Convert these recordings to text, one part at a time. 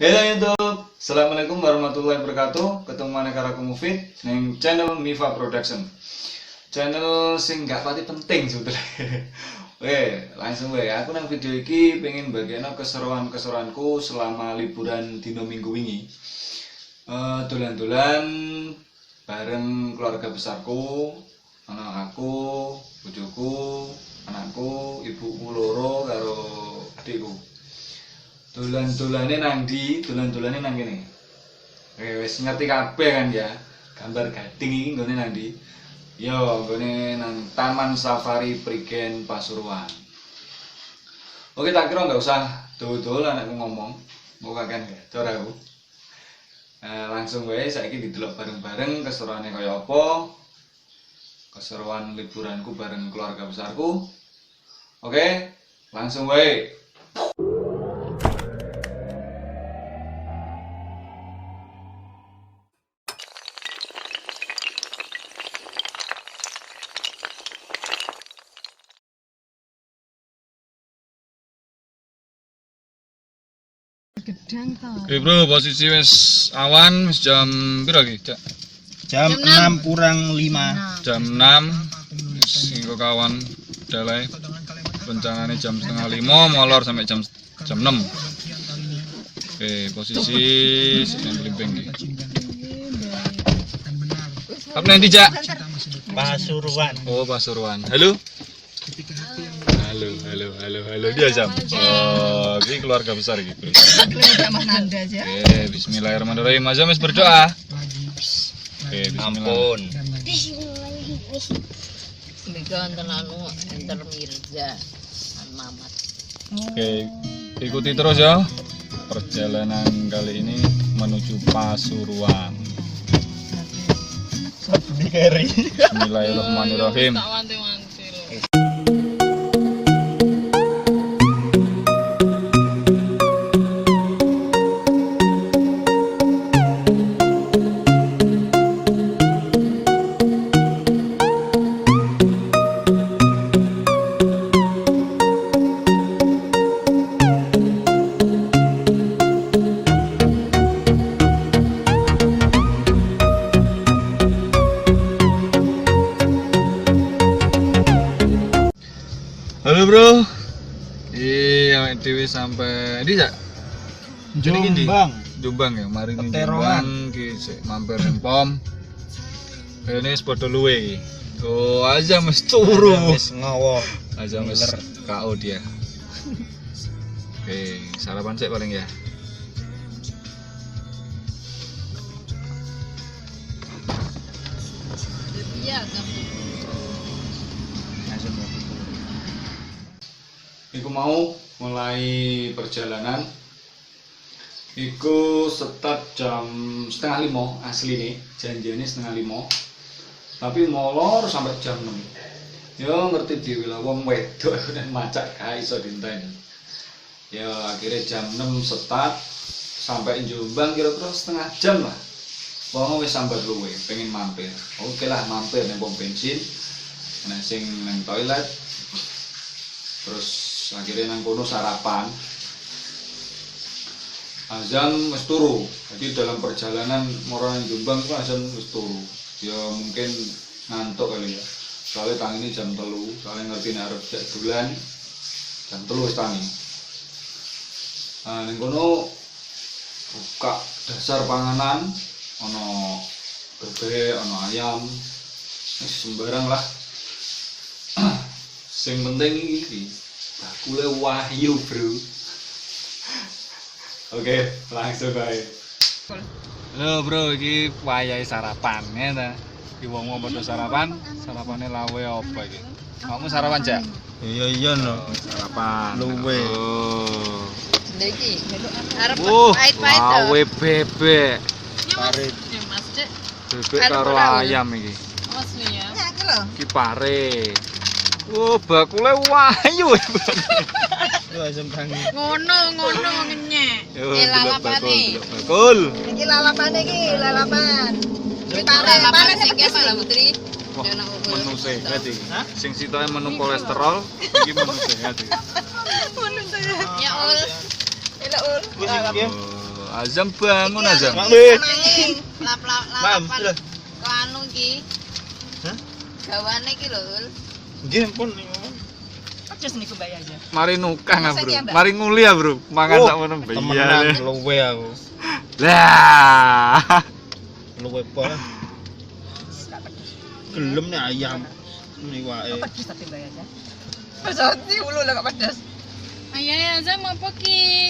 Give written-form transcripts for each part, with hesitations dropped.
Halo YouTube, Assalamualaikum warahmatullahi wabarakatuh. Ketemu mana karo aku Mufid neng channel Mifa Production. Channel sing gak pati penting sebetulnya. Oke, langsung aku nang video iki pengen bagian keseruan-keseruanku selama liburan dino minggu wingi. Dolan-dolan bareng keluarga besarku, anak aku, bojoku, anakku, ibuku loro karo adikku. Dolan-dolane nang ndi? Dolan-dolane nang kene. Wis ngerti kabeh kan ya. Gambar gading iki nggone nang ndi? Yo, nggone nang Taman Safari Prigen Pasuruan. Oke, tak kira nggak usah dol-dol anakku ngomong. Mau kakean gacor aku. Langsung wae saiki didelok bareng-bareng keseruane kaya apa. Keseruan liburanku bareng keluarga besarku. Oke, langsung wae. Oke bro, posisi wis awan, wis jam piro iki, Cak? Jam 6 kurang 5. Jam 6. Wis engko kawan dalai. Rencanane jam setengah 5 molor sampai jam 6. Oke, posisi sing blimbing iki. Apa nanti, Cak? Pasuruan. Oh, Pasuruan. Halo. Halo dia jam. Oh, ini keluarga besar gitu. Oke, bismillahirrahmanirrahim. Azam wis berdoa. Oke, Ampun. Oke, ikuti terus ya. Perjalanan kali ini menuju Pasuruan. Bismillahirrahmanirrahim. Halo bro, iya dewi sampai di Cak? Jombang ya, mari nih Jombang, ki mampir ning pom. Ini sepodo luwe. Oh aja mes turu. Wis ngowo. Aja mes KO dia. Oke, sarapan sih paling ya. Iku mau mulai perjalanan. Iku start jam setengah 5 asli nih, janjiannya setengah 5. Tapi molor sampai jam 6. Yo ngerti dhewe lah wong wedok nek macak gak iso dinten. Ya akhirnya jam 6 start sampai Jombang kira-kira setengah jam lah. Wong wis sambar luwe, pengen mampir. Oke lah mampir ning pom bensin. Ana sing nang toilet. Terus akhirnya nang kono sarapan. Azan wis turu. Jadi dalam perjalanan moro nang Jombang itu azan wis turu. Ya mungkin ngantuk kali ya. Soalnya tangi ini jam 3, soalnya ngerti nek arep jak dolan jam 3 wis tangi. Ning kono buka dasar panganan, ono bebek, ono ayam. Wis sembarang lah. Sing penting iki bakule wahyu, bro. Oke, langsung bae. Halo bro, iki wayahe sarapan ya ta. Iki wong-wong padha sarapan, sarapane lawe apa iki? Kamu sarapan, Cak? Iya no. Sarapan. Luwe. Oh. Lha iki arep Pahit-pahit to. Lawe bebek. Parit. Bebek karo ayam iki. Awas ya. Iki pare. Oh, bakule wahyu. Yo asem tangi. Ngono ngenyek. Lalapane. Bakul. Iki lalapane iki, lalapan. Pare sing ke malah Putri. Menu sehat iki. Sing sitoke menu kolesterol, iki menu sehat iki. Ya ul. Enak ul. Wis iki. Azam bangun Azam. Mami. Mam, Lap-lapan sudah. kanu iki. Hah? Gawane iki lho, Ul. Nggih pun nih. Terus niku bayar aja. Mari nukang Masa bro. ki, Mbak? Mari nguli ya bro. Mangan Oh, sak ngono Temenan bayar. luwe aku. Lah. Luwe apa? Gelem nih ayam. Ini wae. Pedes tapi bayar aja. Pesati ulu lah gak pedes. Ayah Azam apa ki?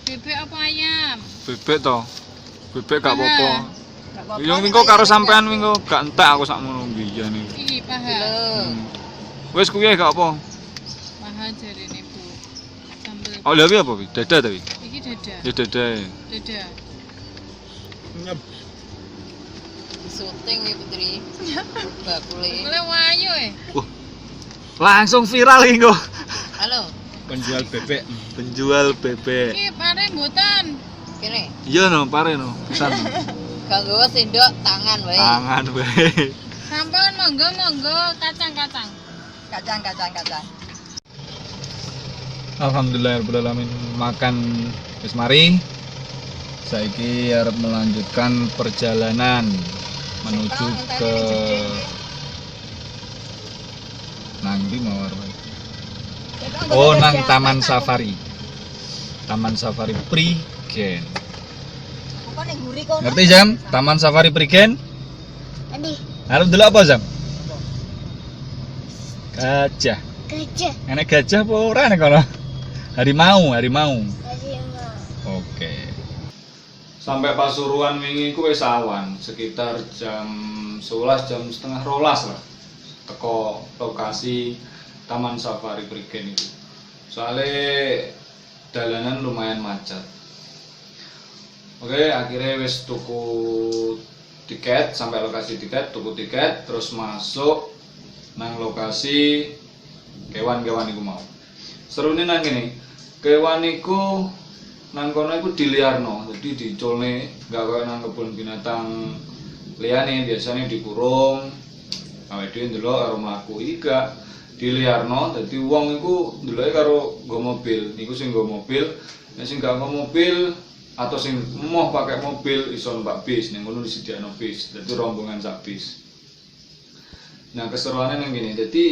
Bebek apa ayam? Bebek to. Bebek gak apa-apa. Gak apa-apa. Yo mingko karo sampean mingko gak entek aku sak ngono biyen iki. Iki paha. Wis kuwi gak apa. Paha jarene Bu. Sambel. Oh lha apa wi? Dada ta wi? Iki dada. Ya dada. Dada. Nyep. Syuting nih Putri. Bakule. Bakule wayu Langsung viral iki kok. Halo. Penjual bebek. Penjual bebek. Iki pare mboten. Kene. Iya no, pare no. Pesan Gak nggawa sendok tangan wae. tangan wae. Sampun monggo kacang-kacang. Kacang. Alhamdulillahirabbil alamin makan wis mari. Saiki arep melanjutkan perjalanan menuju ke nang ndi mawar. Oh, nang Taman Safari. Taman Safari Prigen. Apa ning guri kok? Ngerti Jam? Taman Safari Prigen? Endi? Arep delok apa Jam? Gajah. Gajah. Enak gajah apa ora nek kono? Harimau. Oke. Sampai Pasuruan wingi ku wis awan, sekitar jam 11 jam setengah 12 lah. Teko lokasi Taman Safari Prigen itu. Soalnya dalanan lumayan macet. Oke, akhirnya wis tuku tiket sampai lokasi tiket, tuku tiket terus masuk nang lokasi kewan-kewan iku mau. Serune nang kene. Kewan iku nang kono iku diliarno, jadi diculne gak kaya nang kebun binatang liyane biasanya dikurung. Awake dhewe ndelok karo mlaku iki gak diliarno, dadi wong iku ndeloke karo nggo mobil. Niku sing nggo mobil, nek sing gak nggo mobil atau sing mau pakai mobil iso numpak bis, ning ngono disediakno bis. Dadi rombongan sak bis. Nah, keseruannya nang gini. Dadi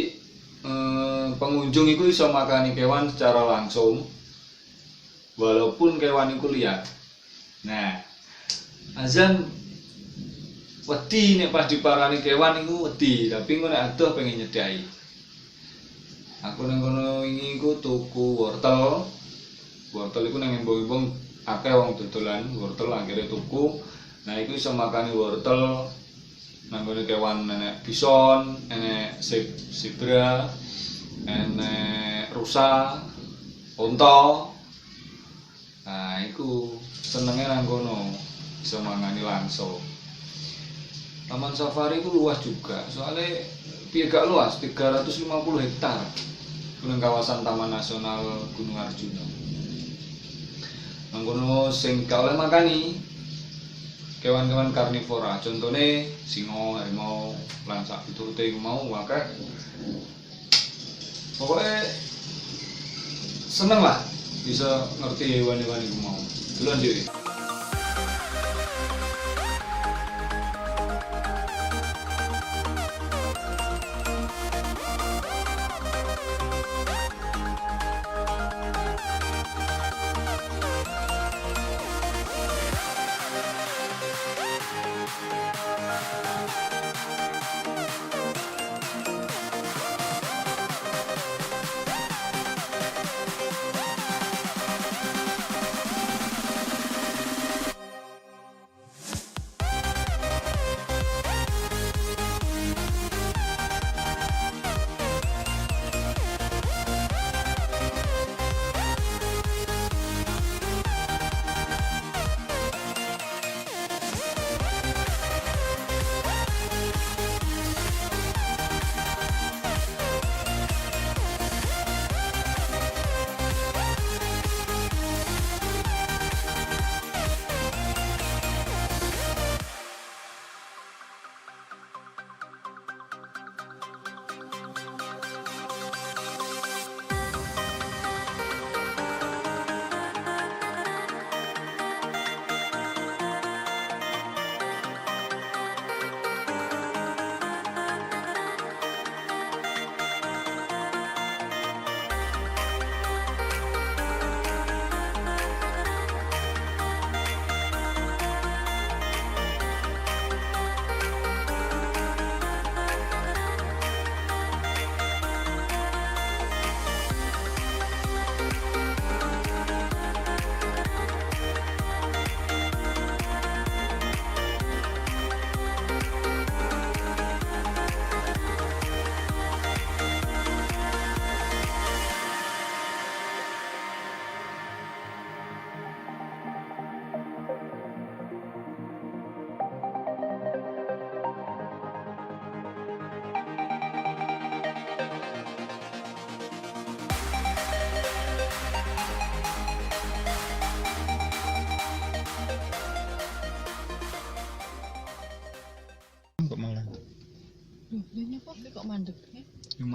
pengunjung iku iso makani kewan secara langsung walaupun kewan iku liar. Nah, Azam wedi nek pas diparani kewan iku wedi, tapi engko nek adoh pengen nyedai. Aku nang kono wingi iku tuku wortel. Wortel iku nang embong-embong akeh wong dodolan wortel akhirnya tuku. Nah, iku iso makani wortel nang kono kewan enek bison, enek zebra, enek rusa, onta. Nah, iku senenge nang kono bisa mangani langsung. Taman Safari itu luas juga, soalnya piye gak luas, 350 hektar. Nang kawasan Taman Nasional Gunung Arjuna. Nang kono sing gak oleh makani kewan-kewan karnivora, contohnya singa, harimau, lan sak piturute iku mau akeh. Pokoknya seneng lah bisa ngerti hewan-hewan iku mau. Duluan dhewe.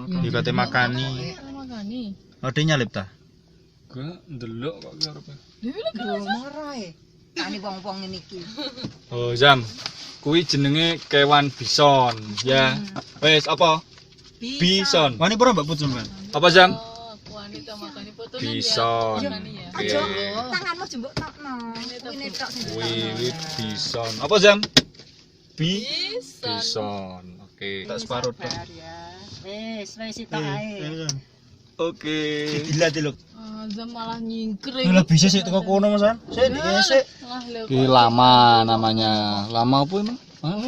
Iki kate makani. Makani. Ade nyalip ta? Gak ndelok kok ki arepe. Lho marah e. Tani wong-wong ngene iki. Oh, Zam. Kuwi jenenge kewan bison, ya. Wes apa? Bison. Wani pura Mbak Put sampean? Apa, Zam? Oh, wanita makani fotonya Bison. ya. Oke. Aja tanganmu jembuk tokno. Kuwi tok sing Wih, bison. Apa, Zam? Bison. Bison. Oke. Tak separuh tok. Wis sitok ae. Oke. Dilat-diluk. Zam malah nyingkir. Lah bisa sik teko kono Mas. Sik sik. Ki lama namanya. Lama apa emang?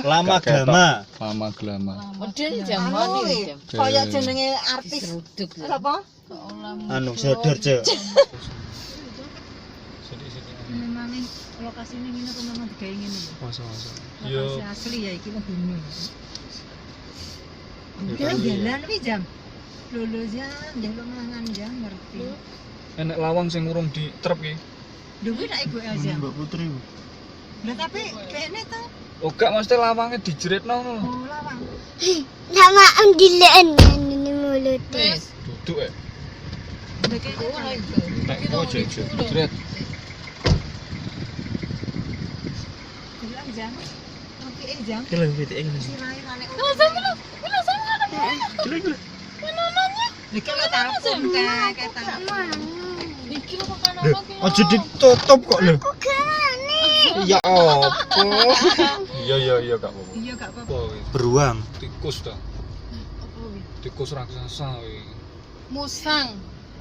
Lama Gama. Lama gelama. Model Anu jamane. kaya jenenge artis apa? Anu Sidoarjo. Memang lokasi ini ngene kok memang digawe ngene. Masa-masa. Lokasi asli ya iki mah gunung. Kan jalan wi jam. Lolo jam, njaluk mangan jam ngerti. Enek lawang sing urung diterep ki. Lho kuwi nek ibu jam. Mbak Putri. Lah tapi kene to. Oh, gak mesti lawangnya dijeretno ngono. Oh lawang. Nama amdilan ini mulut. Wes. Duduk ya. Lah kene Nek kok jeret. bilang jam. Oke jam. Kira pitik iki. Sirahe nek. Kira. Iki lho telepon kae telepon. Iki lho makan Lho, apa ki? aja ditutup kok lho. Ya apa? Iya gak apa-apa. Iya gak apa-apa. Apa wis? Beruang. Tikus dah. Apa wi? Tikus raksasa wi. Musang.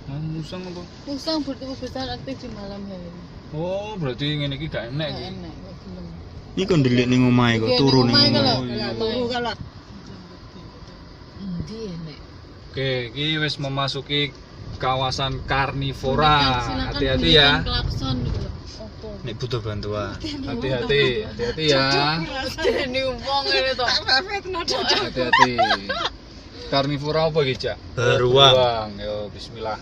Musang apa? Musang bertubuh besar aktif di malam hari. Oh, berarti ngene iki gak enek Gak iki. enak, gak gelem. Iki kon ndelik ning omahe kok turu ning Omahe omahe. kalau. Lah turu kalau Endi enek? Oke, iki wis memasuki kawasan karnivora. Silakan Hati-hati bunyikan ya. klakson dulu. Apa? Nek butuh bantuan. Hati-hati ya. Ini wong ini toh. Hati-hati. Karnivora apa iki, Cak? Beruang. Beruang. Yo, bismillah.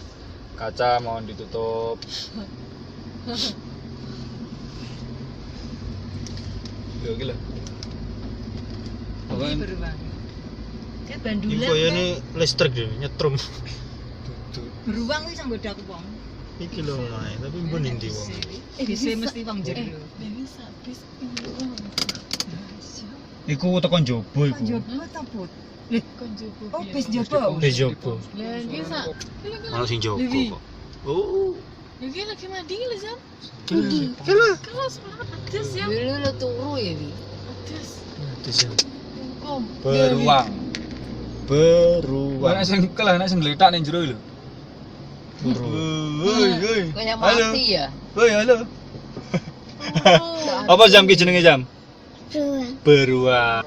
Kaca mohon ditutup. Yo gila. Apa ini? beruang. Kayak Iki bandulan. koyone listrik dhewe nyetrum. Beruang kuwi sanggo dak wong. Iki lho omahe, tapi mbon endi wong. Bisa mesti wong jero. Dewi sabis. Iku tekan jobo iku. Jopo ta, Put? Kon jopo. Oh, bis jopo. Wis jobo. Lah iki sak. Malah sing jogo Dewi. kok. Oh. Iki lagi mandi lho, Zam. Kira. Kelas pedes ya. Dulu lo turu ya, Wi. Pedes. Hukum. Beruang. Beruang. Ana sing kelah, ana sing gletak ning jero lho. Woi. Kayak Halo. mati ya. Woi, halo. Oh. Apa jam ki jenenge jam? Beruang. Beruang.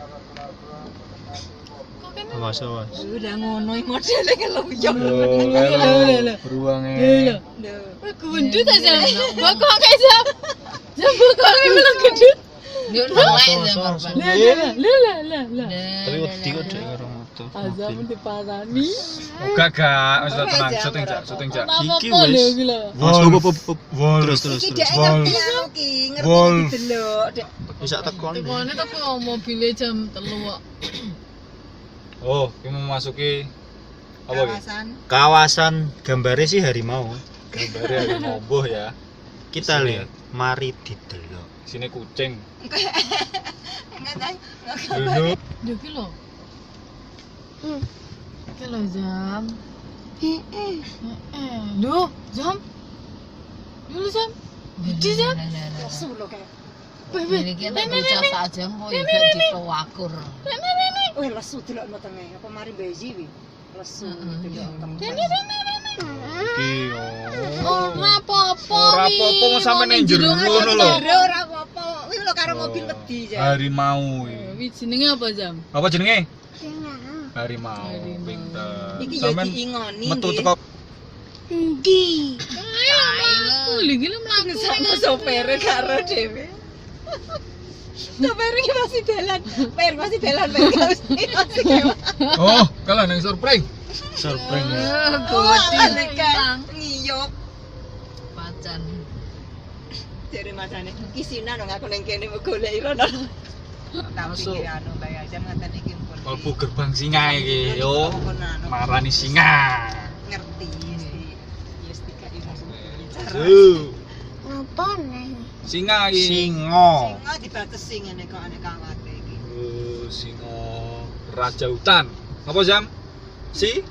Kok kene Awas awas. Udah ngono iki modele keluyong. Beruangnya. Lho. gendut aja. Bokong kayak Zam. Zam bokongnya belum gendut. Dia nolak Zam. Lah. Tapi wedi kok dek karo motor. Azam diparani. Enggak, wis tenang, syuting jak. Iki Apa lho wis. gila. Terus. Iki dek ngerti anu ki, ngerti Wolf. didelok, Dek. Bisa tekon. Tekone tapi mobilnya jam 3 kok. Oh, ini memasuki apa iki? Kawasan gambare sih harimau. Gambare ada moboh ya. Kita Sini. lihat, mari didelok. Sini kucing. Enggak Duduk. Duh ki lho. Ki lho Zam. Duh, Zam. Dulu Zam. Gede Zam. sulo kae. Ini kita bocah saja mau juga dikewakur. Wih, lesu delok tenge. Apa mari beji wi? Lesu delok tenge. Iki Oh, rapopo. Ora apa-apa, mau sampe nang jero ngono lho. Jero ora apa-apa. Wi lho karo mobil wedi ya. Harimau iki. Wi jenenge apa Zam? Apa jenenge? Dengar. Harimau. Pinter. Iki ya Sampean diingoni. metu nggih. teko Endi? Aku lagi lu mlaku Sama sopere karo dhewe. Sopere iki masih dalan. Masih dalan. Masih kewan. Oh, kalau nang surprise. surprise. Gede Kang ngiyup. pacan. Jare masane iki sinan dong aku ning kene mau goleki rono. Tak Masuk. pikir anu bae aja ngaten iki pun. Mlebu gerbang singa iki yo. Pokoknya Marani singa. ngerti yes tiga ini. Ngapa nih? Singa iki. Singo. Singa dibatasi ngene kok nek kawate iki. Singa raja hutan. Apa jam? Si?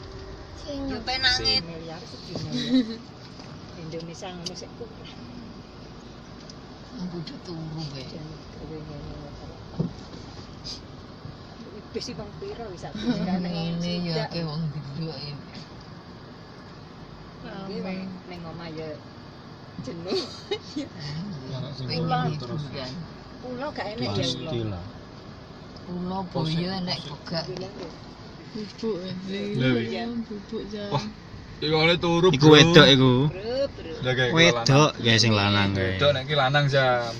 Singo. Yo penange miliar sedina. Indonesia ngono sik kurang. Aku udah turu be. Wis bang piro wis aku Ini ya ke wong gede ini. ning omah ya jenuh. Pengen hiburan. Pulau gak enak ya ulo. Pastilah. Pulau boyo enek begak. Bubuk jam. Wah, iku oleh turu. Iku wedok iku. Lah kayak Wedok guys sing lanang kae. Wedok nek ki lanang jam.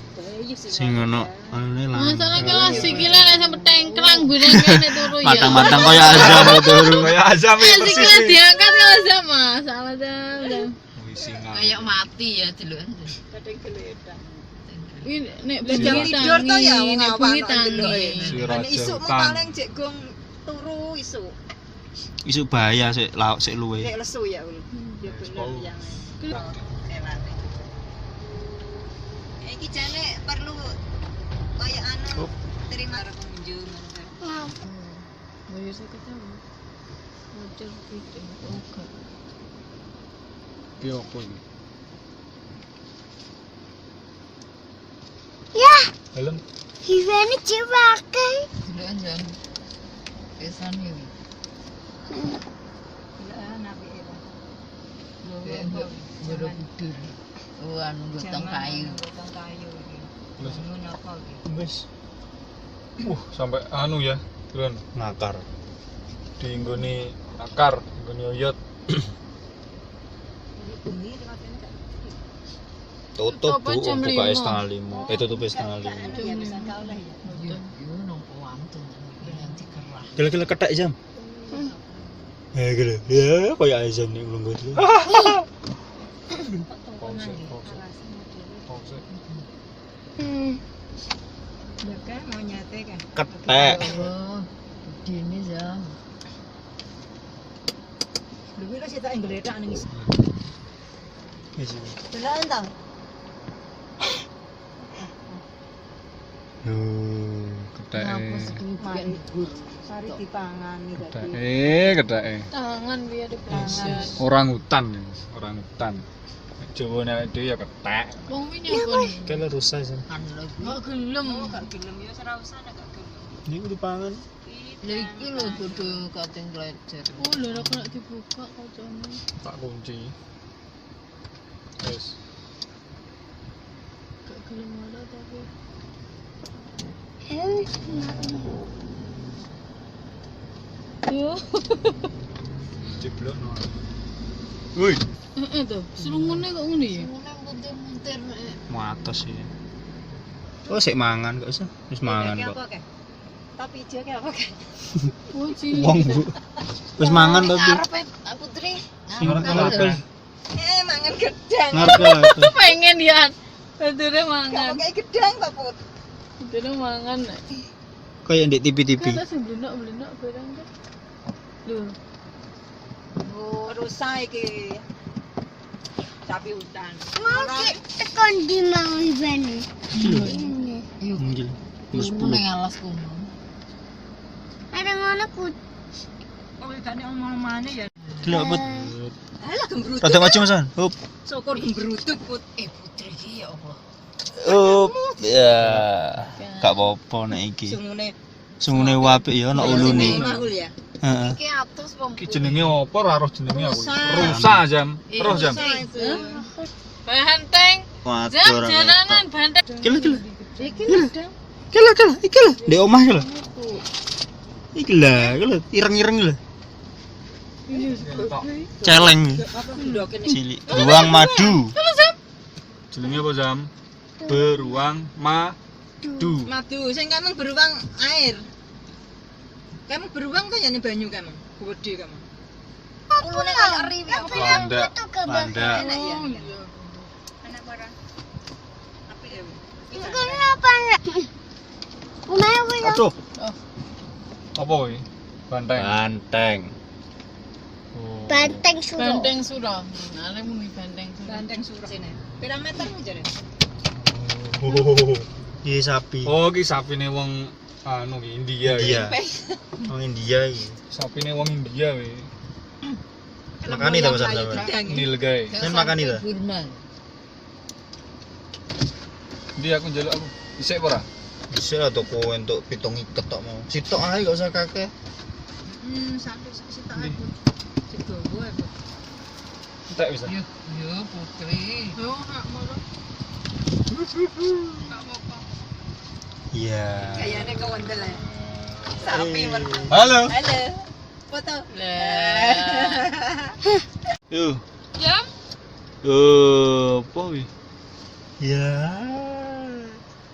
Sing ono anune lanang. Masalah kelas sikile nek sampe tengkrang gune kene turu ya. Matang-matang koyo azam turu. Kayak azam iki persis. Sikile diangkat kelas sama sama jam. Wih singa. Kayak mati ya dulu. Kadang geledak. Ini nek Jam tidur to ya wong nek awak bengi nang tangi. ndeloke. Si Nek raja isuk hutan. paling cek gong turu isuk. Isu bahaya sik lauk sik luwe. Nek lesu ya ul. Ya bener yang elane. Iki jane perlu kaya anu terima pengunjung. Boyo saya tahu. Motor piting oke. Ki opo iki? Ya, Helm. Hivani cipakai. Dulu jam. Kesan ini. Lah nabi itu. Baru tidur. Anu gotong kayu. Gotong kayu iki. Wis. Ngono apa iki? Wis Sampai anu ya, Dron. ngakar. Di nggone akar, nggone oyot. Bengi riwatene gak. Tutup Bu, jam buka 5. 5:30. Tutup 4:30. Ya bisa kau lah ya. Yo nopo wantun nanti kerah. Gila-gila ketek jam. Gila. Ya koyo azam nek ulung dulu. Pause. Ya kan mau nyate kan. Ketek. Oh, begini ya. Lha kuwi sik tak ngledak ning is. Wis. Beneran ta? Keteke. Mari sari dipangani tadi. Keteke. Tangan biar dipangan. Orang hutan. Jawa nek dhewe ya ketek. Wong wingi apa nih? Kala rusak sih. Kan lagi. Gak gelem. Gak gelem ya ora usah nek gak gelem. Ini dipangan. Lha iki lho kudu kating klecer. Oh, lho ora kena dibuka kocone. Tak kunci. Wes. Gak gelem ada tapi. Yo. Jeblok no. Woi, Tuh, serungune kok ngene ya? Serungune muntir-muntir nek. Mau atas sih. Oh, sik mangan gak usah. Wis mangan Kayak kok. apa, Kak? Tapi ijo kayak apa kan? Oh, cilik. Wong Bu. Wis mangan tapi. Arepe Putri. Sing ngarep. Mangan gedang. Ngarep. Pengen ya. Badure mangan. Kamu kayak gedang, Pak Put. Badure mangan. Kayak ndek TV-TV. Kan seblenak-blenak barang kan. Lho. Oh, rusak iki. Sapi hutan. Mau tekan di mau Hivani. Yuk. Anjir. Wis ning alas kono. Ada ngono ku. Oh, tadi omong-omane ya. Delok apa? Alah gembrut. Rada maju Masan. Hup. Syukur gembrutut, Put. Putri iki ya Allah. Hup. Ya. Gak apa-apa nek iki. Sungune. Sungune apik ya ana ulune. Mahul ya. Heeh. Iki atus wong. iki jenenge apa ora roh jenenge aku. Rusa. Rusa jam. Roh jam. Banteng. Waduh. Jam jalanan banteng. Kila. Iki gedang. Kila. Iki lho. Ndek omah iki lho. Iki lho, ireng-ireng lho. Celeng. Apa ndoke nih? Cilik. Beruang madu. Jenenge apa jam? Beruang madu. Madu sing kamu beruang air. Kamu beruang kan ya ning banyu kamu. Gede kamu. Ulune kaya eri ya. Landa. Landa. Enak ya. Enak ora? Apik ya. Kenapa enggak? Mau wis. Aduh. Apa kuwi? Banteng. Banteng. Oh. Banteng suruh. Banteng Suro. Nah, muni Banteng Suro. Ganteng surah sini. Pirang meter jare? Oh. Iya sapi. Oh, iki sapine wong anu ki India. India. Oh India iki. Sapine wong India kuwi. Makani ta pesan sama. Nilgai. Sen makan itu. Burma. Ndi aku njaluk aku. Isik ora? Bisa lah toko untuk pitung iket tok mau. Sitok ae gak usah kakek. Satu sitok Ndi? aku. Sitok gue. Entek bisa. Yo, Putri. Oh, hak mono. Iya. Kayaknya kewendel ya. Sapi merpati. Halo. Halo. Foto. Lah. Yo. Jam? Apa kuwi? Ya.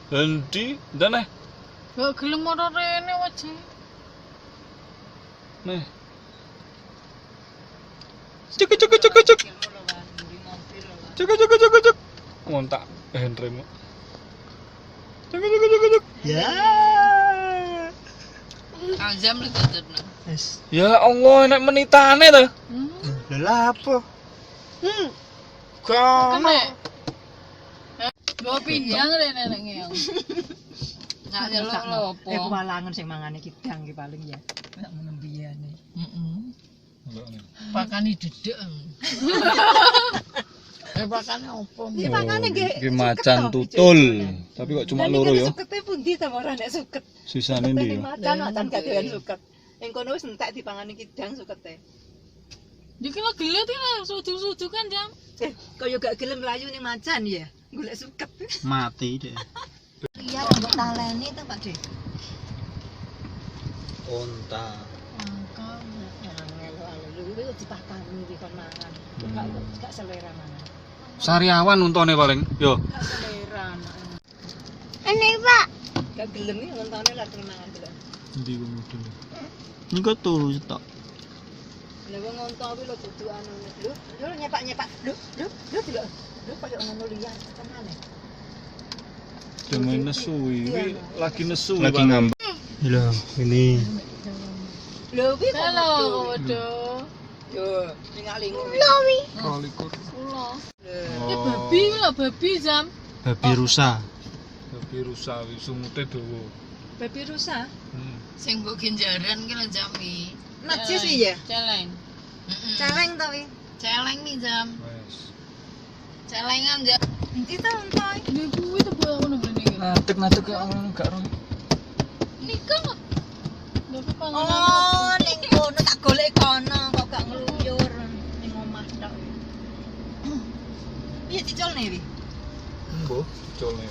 Endi? Ndan Gak gelem ora rene wajah. Nih. Cek. Cek. Montak Henry mu. Cek. Ya. Jam lu tutupna. Wes. Ya Allah, nek menitane to. Lah apa? Kau Kene. Go pinjang rene nek ngeong. Sak nyelok lho opo. Kewalangan sing mangane kidang ki paling ya. Nek ngono biyane. Pakani dedek. Pakane opo? Iki mangane nggih. Iki macan tutul. Tapi kok cuma loro ya. Sukete pundi ta ora nek suket. Sisane ndi ya? Macan gak doyan suket. Ing kono wis entek dipangani kidang sukete. Iki lho gelet iki lho sudu-sudu kan jam. Kaya gak gelem mlayu ning macan ya. Golek suket. mati deh. Iya, mbok taleni to, Pak De. Onta. Angka. Lu wis dipakani iki kon mangan. Gak selera mangan. Sariawan untone paling. Yo. Gak selera anaknya. Ini Pak. Gak gelem iki ngontone lah mangan delok. Ndi wong mudun. Ini kok turu sitok. Lah wong ngonto kuwi lho dudu anu lho. Lho nyepak-nyepak. Lho delok. Lho kaya ngono liyan tenane. Demen nesu iki lagi nesu Lagi ngambek. Iya, ini. Lho kuwi kok Halo, metu. waduh. Yo, linga-lingu. Kalikur. Kula. Lho. Iki babi lho, babi jam. Babi rusa. Babi rusa wis sumute dawa. Babi rusa. Sing mbok genjaran ki lho jam iki. Najis iki ya. Celeng. Celeng to wi. Celeng nih jam. Wes. Celengan jam. Endi to entoy? Lha kuwi to bae ngono ngene iki. Natek kok ngono gak ro. Nikah. Dapat panganan. Oh, ning kono tak golek kono kok gak ngluyur ning omah tok. Piye dicolne wi? Mbok colne.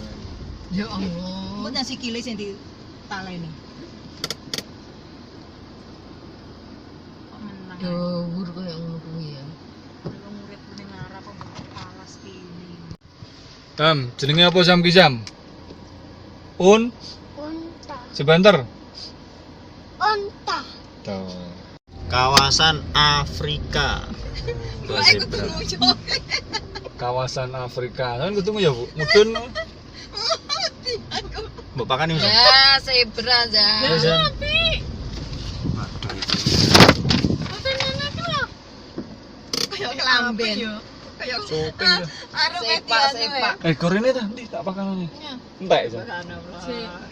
Ya Allah. Mbok nang sikile sing ditaleni. Kok menang. Dhuwur kaya ngono kuwi ya. Wong urip ning Arab kok palas kene. Tam, jenenge apa Sam ki Sam? Unta. Sebentar. Unta. Tuh. Kawasan Afrika. Aku tunggu yo. Kawasan Afrika. Kan ketemu ya, Bu? Mudun. Mbok pakan ini. Ya, zebra jam. Api. Kayak kelamben. Kayak Sopeng. arep Sepak. Ekor ini ta, ndi tak pakanane. Entek aja.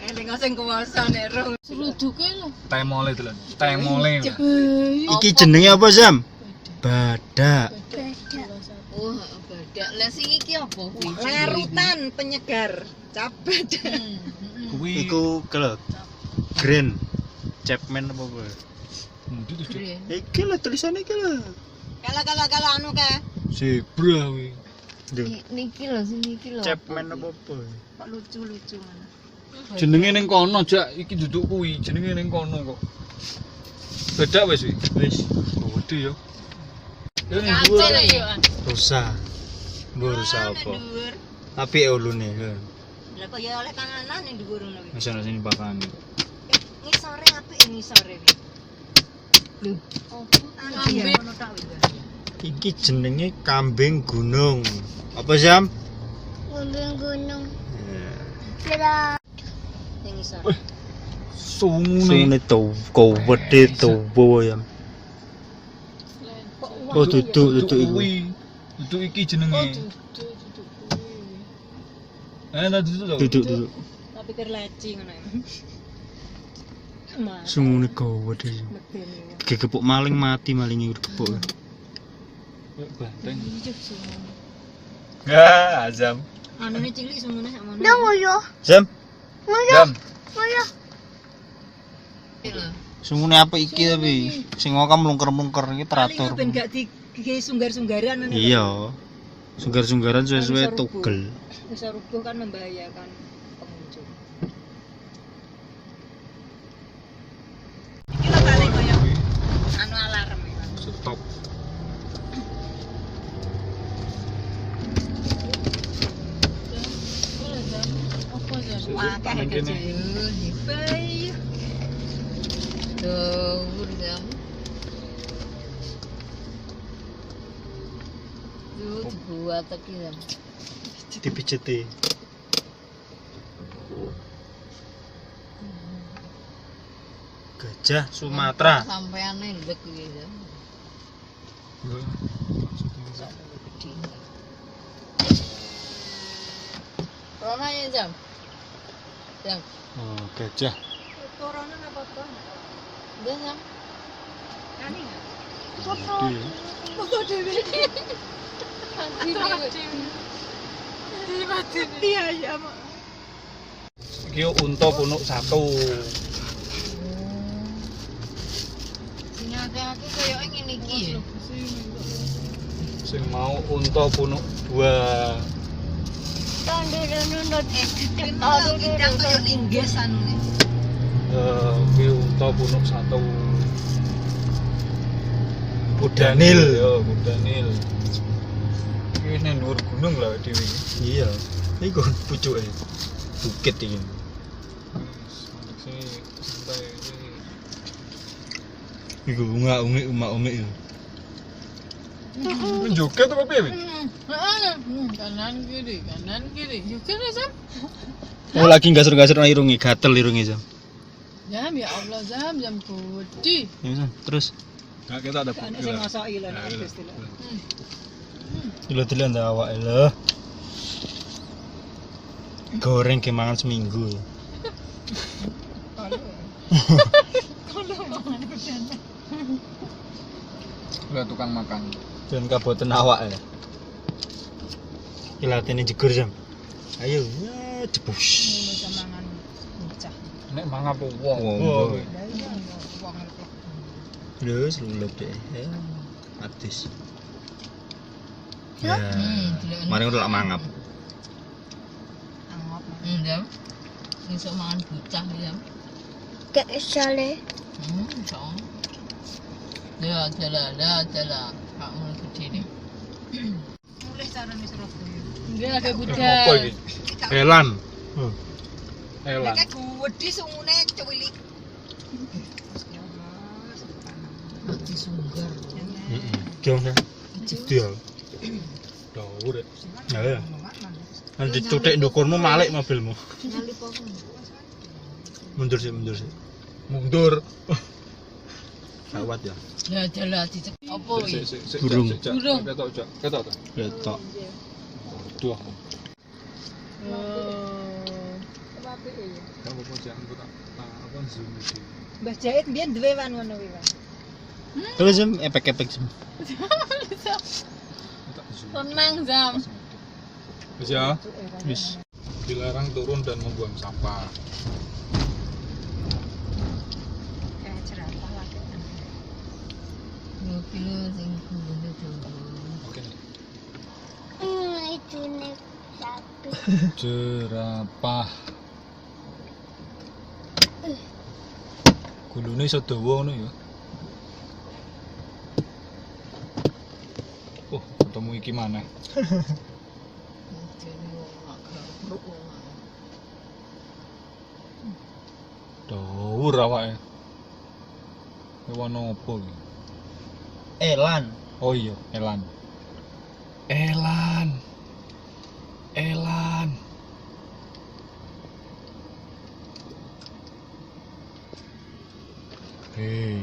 Eling sing kuwasa nek roh. Seruduke lho. Temole telan. Temole. Iki jenenge apa, Zam? Badak. Oh, badak. Lah sing iki apa kuwi? Larutan penyegar cabat. Kuwi Iku kelek. Green. Chapman apa apa? Ndi tuh, Cuk? Iki lho tulisannya iki lho. Kalau anu ke Zebra kuwi. Niki lho, sing niki lho. Chapman apa apa? kok lucu-lucu mana. Jenenge ning kono, Jak. Iki duduk kuwi. Jenenge ning kono kok. Bedak wis wi. Wis. Gede ya. Ya ning Kancil dhuwur. ya. Rusa. Mbok rusa apa? Dhuwur. Tapi ulune lho. Lah kok ya oleh panganan ning dhuwur ngono kuwi. Wis ana sini pakan. Ngisore apik ngisore wi. Lho, Kambing ngono tok wi. Iki jenenge kambing gunung. Apa, Zam? Gunung-gunung. Kira. Ning ngisore. Sungune tuh gede tuh ya. Oh duduk iku. Duduk iki jenenge. Tadi itu lho. Duduk. Tak pikir leci ngono ya. Sungune gede. Kegepuk maling mati malinge kegepuk. Banteng. Ya, azam. Anune cilik sungune sak mono. Nang ngoyo. Jam, Jam. Ngoyo. sungune apa iki tapi sing ngokam mlungker-mlungker iki teratur. Ben gak di sunggar-sunggaran ngono. Iya. Sunggar-sunggaran sesuai tugel. Wis rubuh kan membahayakan pengunjung. Iki lho paling koyo anu alarm ya. Stop. Wah, kayak kecil. Bayi. Dawur jam. Duh, dibuat tapi jam. Dipijeti. Gajah Sumatera. Sampean ndek iki jam. Rona ya jam. Jam. Oh, gajah. Corona apa apa? Udah jam. Kani enggak? Gede. Foto dhewe. Mati ayam. Iki unta punuk 1. Sing akeh-akeh koyo ngene iki ya. Sing mau unta punuk 2. Kita koyo lingges anune. Iki unta punuk 1. Kudanil. Yo, kudanil. Iki ning dhuwur gunung lah dhewe iki. Iya. Iku pucuke. Bukit iki. Sini santai iki. Iku umak-umik itu. Joget apa piye? Kanan kiri. Yuk kan jam. Oh lagi gasur-gasur nang irunge, gatel irunge jam. Jam ya Allah jam gede. Ya Sam, terus. Nah, kita ada Ana sing ngosoki lho nek wis lho. Dilo-dilo ndak awake lho. Goreng kemangan seminggu. Lah tukang makan. Dan kaboten awak ya. Kilatene jegur jam. Ayo, ya, jebus. Bisa mangan bocah. Nek mangan apa wong. Wong. Wong Lho, selulup deh. Ya. Adis. Ya. Mari ngelak mangap. angop. Jam. Iso mangan bocah jam. Gak sale. Iso. Ya jalan. Kamu gede nih. Mulih carane Surabaya. Dia lagi Apa budal. iki? Elan. Elan. Nek gede sungune cuwilik. Mati sunggar. Heeh. Jong ya. Dia. Dawur. Ya. Nanti cutek ndukurmu malik mobilmu. Mundur sih. Mundur. Kawat ya. Ya jalan dicek. Apa iki? Burung. Burung. Ketok, Cak. Ketok ta? Betok. Duh. Oh. Kamu pun jangan buka. Apa zoom iki? Mbah Jahit mbiyen duwe wan ngono kuwi, Wan. Terus jam epek-epek jam. Tak zoom. Tenang jam. Wis ya. Wis. Dilarang turun dan membuang sampah. Kayak jerapah lagi. Mobil sing kudu dulu. Oke. Itu nih sapi. Jerapah. Gulune iso dawa ngono ya. Oh, ketemu iki maneh. Jadi wong agak bruk wong. Dawur awake. Hewan opo iki? Elan. Oh iya, elan. Elan. Hei.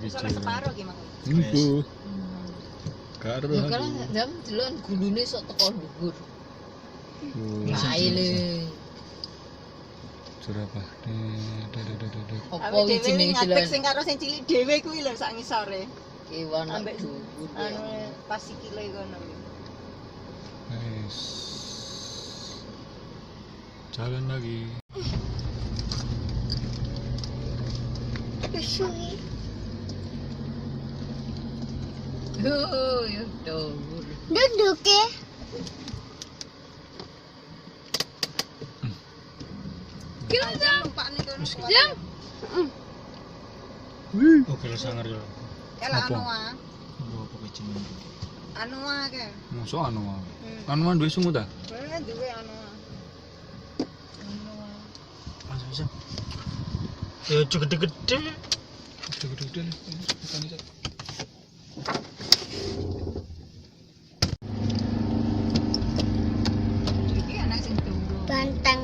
Iso oleh separo ki mang. Iku. Karo. Ya kalau jam delon gulune sok teko dhuwur. Ae le. Surapa. Apa wijine ngadeg delon? sing karo sing cilik dhewe kuwi lho sak ngisore. Kewan Ambek dhuwur. anu pas sikile kono. Nice. Jalan lagi. Kesui. Oh, ya dhuwur. Duduk ya. Kira jam. Numpak ning kono. Jam. Oke, sangar yo. Kala Apa? anu ah. Apa kecil? Anu ah ke. Mosok anu. Anu duwe sungu ta? Duwe anu ah. Bisa. Ya gede-gede. Gede-gede. Bukan itu. Iki anak sing turu. Banteng.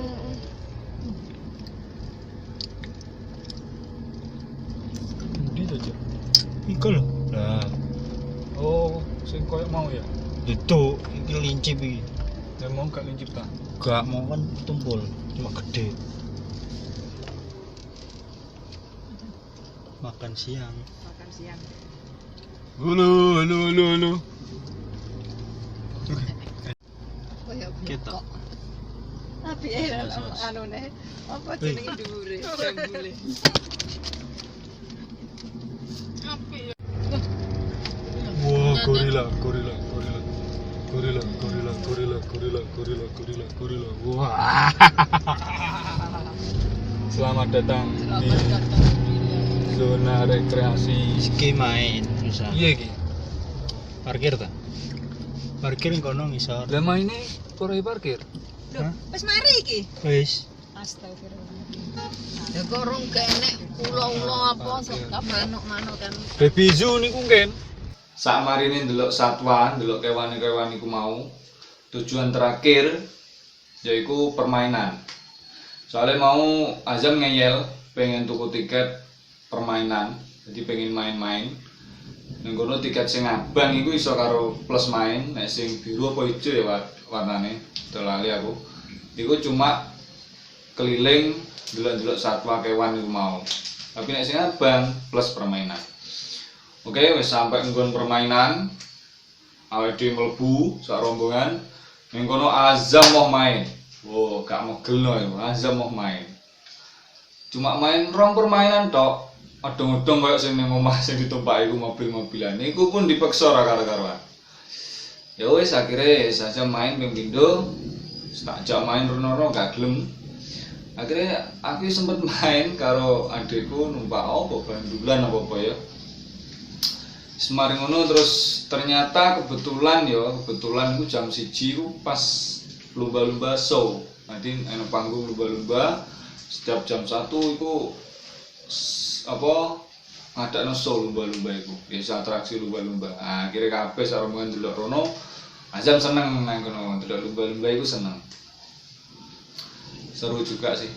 Di aja. Iku lho. Lah, Oh, sing koyo mau ya. itu iki lincip iki. Ya mau gak lincip ta? Gak mau kan tumpul, cuma gede. Makan siang. Makan siang. Halo. Kaya Kita. Tapi anu ne apa jenenge dhuwure jambule. Wah, gorila. Wah. Selamat datang di zona rekreasi. Iki main bisa. Iya ki. Parkir ta? Parkir ning kono ngisor. Lah maine ora parkir. Lho, wis mari iki. Wis. Astagfirullah. ya kok rong kenek ulo-ulo apa sok manuk-manuk kan. Baby zoo niku kan. Sak marine ndelok satwa, ndelok kewan-kewan iku mau. Tujuan terakhir yaiku permainan. Soalnya mau Azam ngeyel pengen tuku tiket permainan, jadi pengen main-main. Ning kono tiket sing abang iku iso karo plus main, nek sing biru apa ijo ya warnane, lali aku. Iku cuma keliling delok-delok satwa kewan iku mau. Tapi nek sing abang plus permainan. Oke, wis sampai nggon permainan. Awake dhewe mlebu sak rombongan. Ning kono Azam mau main. Wow, gak mau gelno ya, Azam mau main. Cuma main rong permainan tok. Adong-adong koyo sing ning omah sing ditumpaki iku mobil-mobilan. Iku pun dipeksa ora karo-karoan. Ya wis akhire saja main ping pindho. Tak jak main rono-rono gak gelem. Akhirnya aku sempet main karo adekku numpak apa bandulan apa ya. Semari ngono terus ternyata kebetulan itu jam 1 ku pas lumba-lumba show. Nanti ana panggung lumba-lumba setiap jam 1 iku ngadakno show lumba-lumba iku. Biasa atraksi lumba-lumba. Nah, akhirnya kabeh sarombongan delok rono. Azam seneng nang kono delok lumba-lumba iku seneng. Seru juga sih.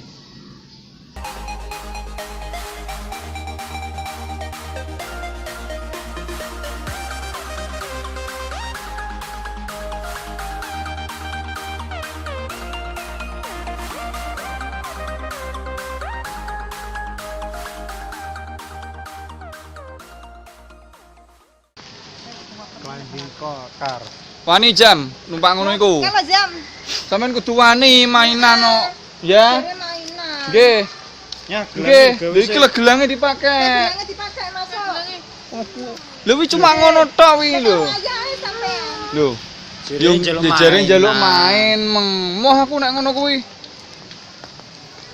Climbing car. Wani jam numpak ngono iku. Kalau jam Sampeyan kudu wani mainan kok. Ya. dhewe mainan. Nggih. Ya, Nggih. Lha iki gelange dipakai. Bilangnya dipakai masuk. Lha wi cuma ngono tok wi lho. Aja sampean. Lho. Jare njaluk main moh aku nek ngono kuwi.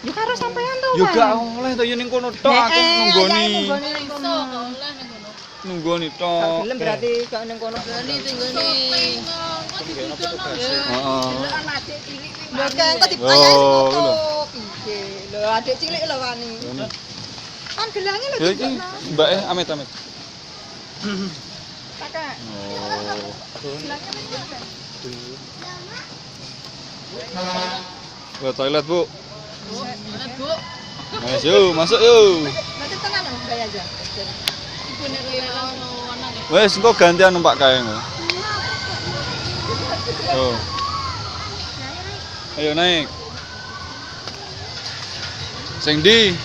Ya karo sampean to. Yo gak oleh to yo ning kono tok aku nunggoni. Iso oleh ning kono. Nunggoni Gak tok. gelem berarti gak ning kono. Berani tinggone. Heeh. Mbak engko dipayahi foto. Piye? Lho adik cilik lho wani. Kan gelange lho Ya iki mbake amit-amit. Pakai. Ke toilet, Bu. Lihat, Bu. Mas, yuk, masuk yuk. Nanti tenang dong, gaya aja. Ibu nek lelang anak. Wes, engko gantian numpak kae ngono. Oh. Ayo naik. Sing ndi?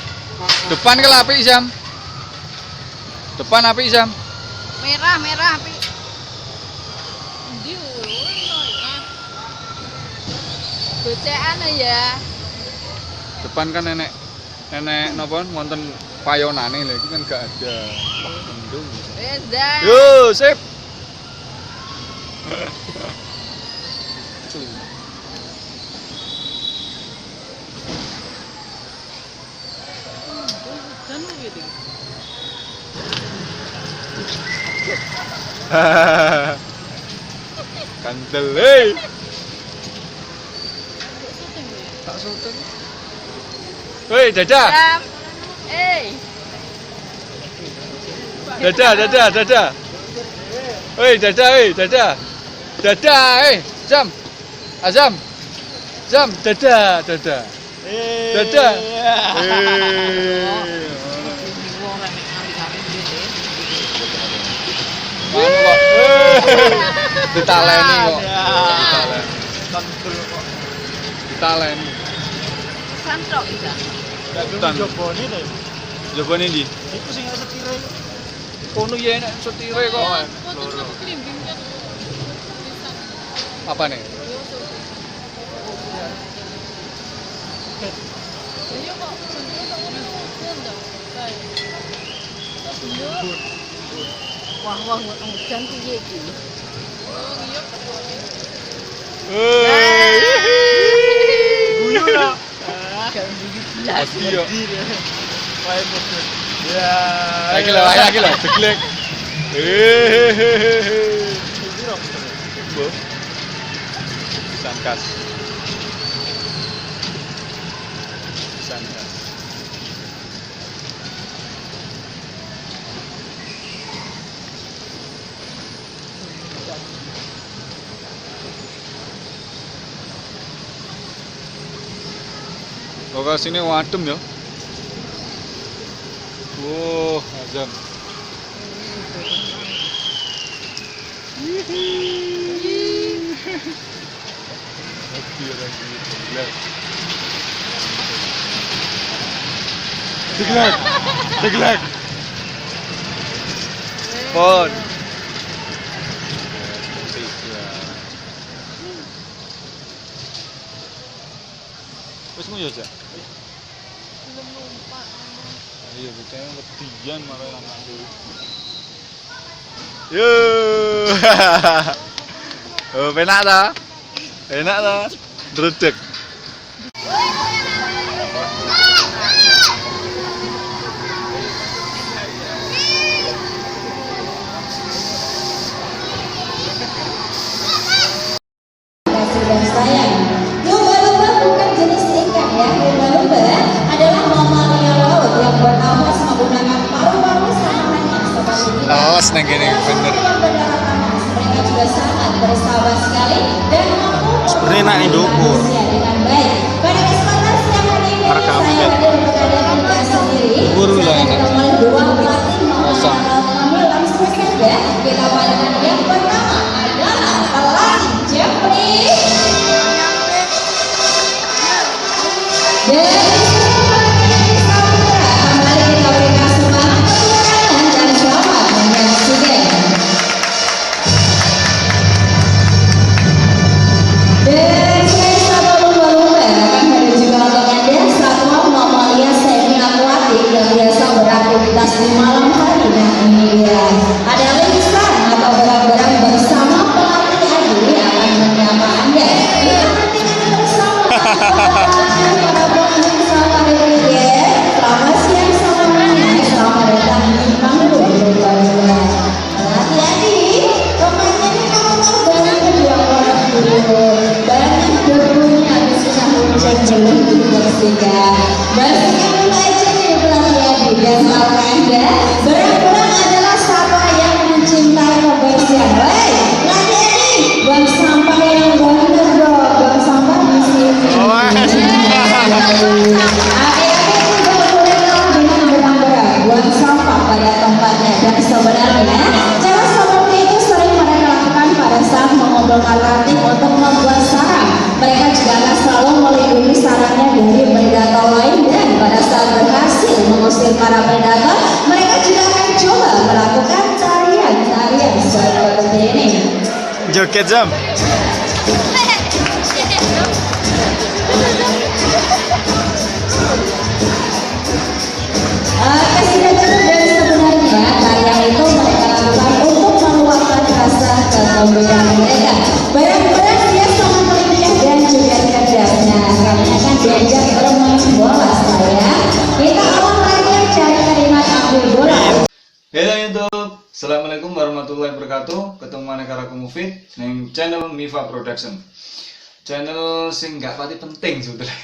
Depan ke apik, Sam. Depan apik, Sam. Merah, Pi. Ndi ngono. Bocekan ya. Depan kan nenek napa wonten payonane lho iki kan gak ada. Mendung. Wes dah. Yo, sip. Kantel, tak syuting. Woi, dadah. Jam. Dadah. Woi, dadah. Dadah, Jam. Azam. Jam, dadah. Dadah. Mana kok? Ditaleni kok. Ditaleni. Santrok bisa. Hutan. Jobone ndi? Iku sing setire. Kono ya enak setire kok. Foto klimbing kan. Apa nih? Iya kok. Wah, hujan piye iki? Guyu lah. Pasti yo. Wae mudun. Ya. Lagi lah, deglek. Piro? Bu. Sangkas. Lokasinya wadem ya. Wow, azam. Deglek. Pon. Wes mu ya, Jak? Belum numpak. Iya, bocahnya ketian malah anak dulu. Yo. Oh, penak ta? Enak ta? Dredeg. dan sayang. Lumba-lumba bukan jenis ikan ya. Lumba-lumba adalah mamalia laut yang bernafas menggunakan paru-paru sanamannya seperti kita. Awas nang kene bener. Yang berdarah panas, mereka juga sangat bersahabat sekali dan mampu Seperti nak indukur. manusia dengan baik. Pada kesempatan siang hari ini Merekam saya kan? hadir mengadakan tugas sendiri. Guru lah Saya ini. ditemani dua pelatih Kosong. kami langsung saja kita panggilkan yang pertama adalah pelatih Jeffrey. Dari Samudra, kembali kita berikan semangat tepuk tangan dan selamat menyaksikan. Dan selain satwa lumba-lumba, akan hadir juga untuk Anda satwa mamalia semi akuatik yang biasa beraktivitas di malam hari. Nah ini dia, ada linsan atau berang-berang bersama pelatih Adi akan menyapa Anda. Yuk nanti kita bersama para pengunjung safari weekend. Selamat siang semuanya, selamat datang di panggung lumba-lumba. Pelatih Adi, rupanya ini kamu tahu banyak kedua orang dulu. Banyak debunya susah hujan belum dibersihkan. Bersihkan dulu aja nih pelatih Adi. Dan tahukah Anda, berang-berang adalah satwa yang mencintai kebebasan. bongkar ranting untuk membuat sarang. Mereka juga akan selalu melindungi sarangnya dari predator lain, dan pada saat berhasil mengusir para predator, mereka juga akan coba melakukan tarian-tarian seperti ini. Joget jam. Tidak cukup dari sebenarnya tarian itu mereka lakukan untuk meluapkan rasa kegembiraan mereka. Barang-barang dia sangat melincah dan juga cerdasnya. Kalian akan diajak bermain bola saya. Kita awal latihan cari kalimat ambil bola. Halo YouTube, Assalamualaikum warahmatullahi wabarakatuh. Ketemu mana karo aku Mufid neng channel Mifa Production. Channel sing gak pati penting sebetulnya.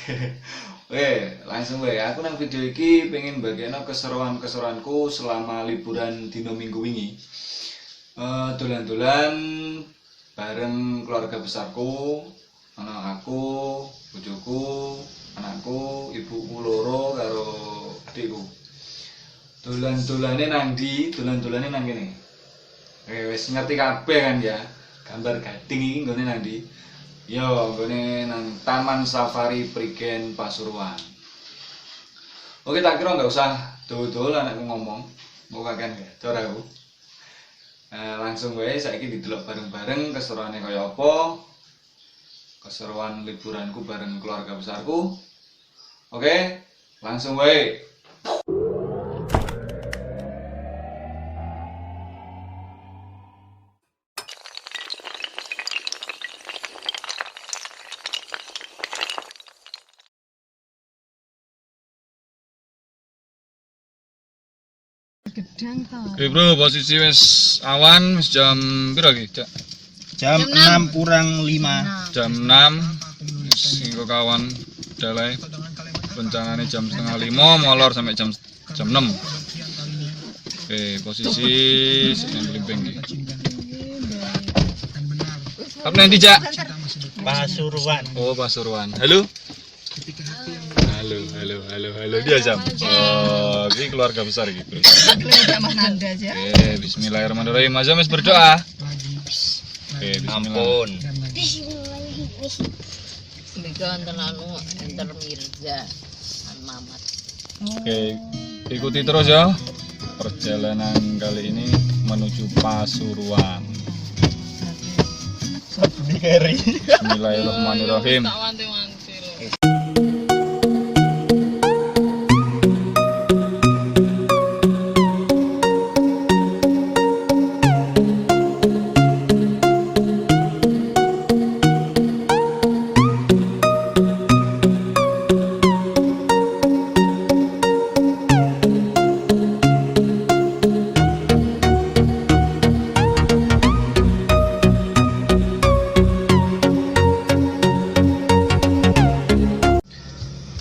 Oke, langsung wae. Aku nang video iki pengen bagiano keseruan-keseruanku selama liburan dino minggu wingi. Dolan-dolan bareng keluarga besarku, anak aku, bojoku, anakku, ibuku loro karo adikku. Dolan-dolane nang ndi? Dolan-dolane nang kene. Wis ngerti kabeh kan ya. Gambar gading iki nggone nang ndi? Yo, nggone nang Taman Safari Prigen Pasuruan. Oke, tak kira nggak usah dol-dol anakku ngomong. Mau kakean ya, cara aku. Langsung wae saiki didelok bareng-bareng keseruane kaya apa. Keseruan liburanku bareng keluarga besarku. Oke, langsung wae. Oke bro, posisi wis awan, wis jam piro iki, Cak? Jam 6 kurang 5. Jam 6. Wis nggo kawan dalai. Rencanane jam setengah 5 molor sampai jam 6. Oke, posisi sing blimbing iki. Apa nanti, Cak? Pasuruan. Oh, Pasuruan. Halo. Halo dia jam. Oh, ini keluarga besar gitu. Oke, bismillahirrahmanirrahim. Azam wis berdoa. Oke, bismillah. Mereka antar Mirza Mamat. Oke, ikuti terus ya. Perjalanan kali ini menuju Pasuruan. Bismillahirrahmanirrahim. Tak wanti-wanti loh.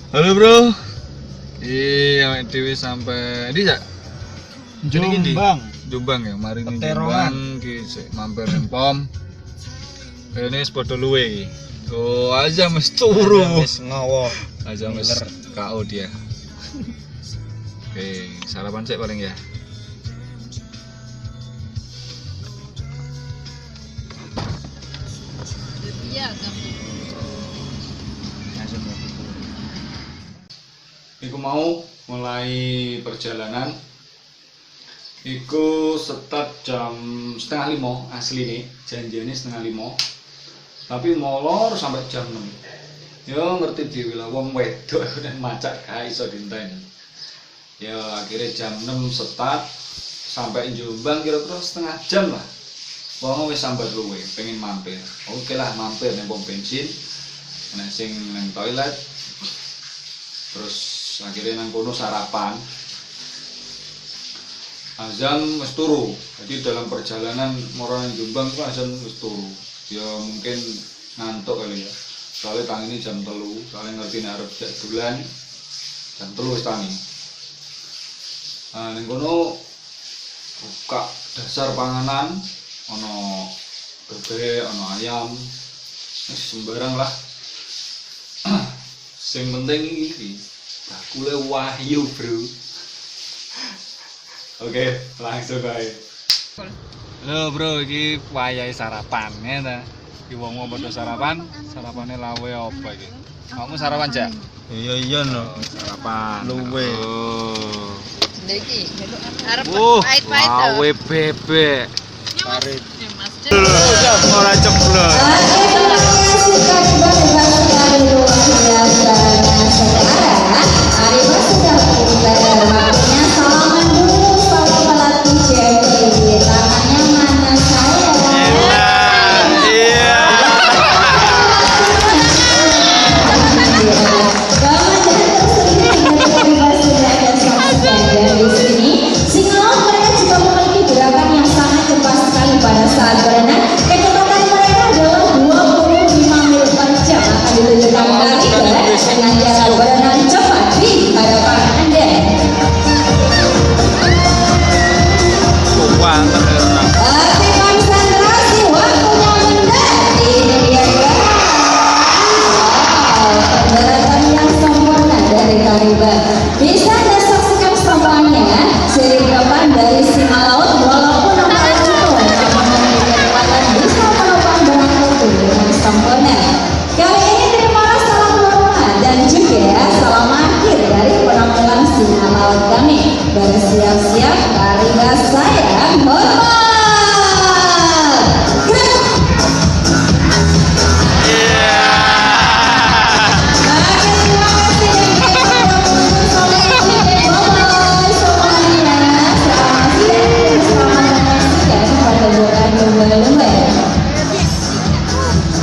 Halo bro. Iya, dewe sampai di Cak. Jombang. Jombang ya, mari ning Peterongan. Jombang ki sik mampir ning pom. Ini sepodo luwe. Oh, aja mesti turu. Wis ngowo. Aja mes KO dia. Oke, sarapan sih paling ya. Iya, kan. Iku mau mulai perjalanan. Iku start jam setengah 5 asli nih, janjiannya setengah 5. Tapi molor sampai jam 6. Yo ngerti dhewe lah wong wedok dan macak gak iso dinten. Ya akhirnya jam 6 start sampai Jombang kira-kira setengah jam lah. Wong wis sambat luwe, pengen mampir. Oke lah mampir nang pom bensin. Nang sing nang toilet. Terus akhirnya nang kono sarapan. Azan wis turu. Jadi dalam perjalanan moran Jombang itu azan wis turu. Ya mungkin ngantuk kali ya. Soalnya tangi ini jam 3, soalnya ngerti nek arep jak dolan jam 3 wis tangi. Nah, ning kono buka dasar panganan, ono bebek, ono ayam. Wis sembarang lah. Sing penting iki bakule wahyu, Bro. Oke, langsung bae. Halo bro, iki wayahe sarapan ya ta. Iki wong padha sarapan, sarapane lawe apa iki? Kamu sarapan, Jak? Iya iya no. Sarapan. Luwe. Oh. Iki arep Uh, pahit-pahit. lawe bebek. Tarik. Mas. Ora ceblok. Pada saat berenang, kecepatan mereka adalah 25 mil per jam akan ditunjukkan kali dengan jarak berenang cepat di hadapan Anda. Oke, konsentrasi, waktunya mendaki. Ini dia guys. Wow, pendaratan yang sempurna dari Kariban. Bisa Anda saksikan sambangnya seri depan dari singa laut walaupun nampak cukup namun memiliki kekuatan bisa menopang berangkat dengan sempurna. Kali ini terimalah salam hormat dan juga salam akhir dari penampilan singa laut kami. Bersiap-siap Kariba sayang hormat.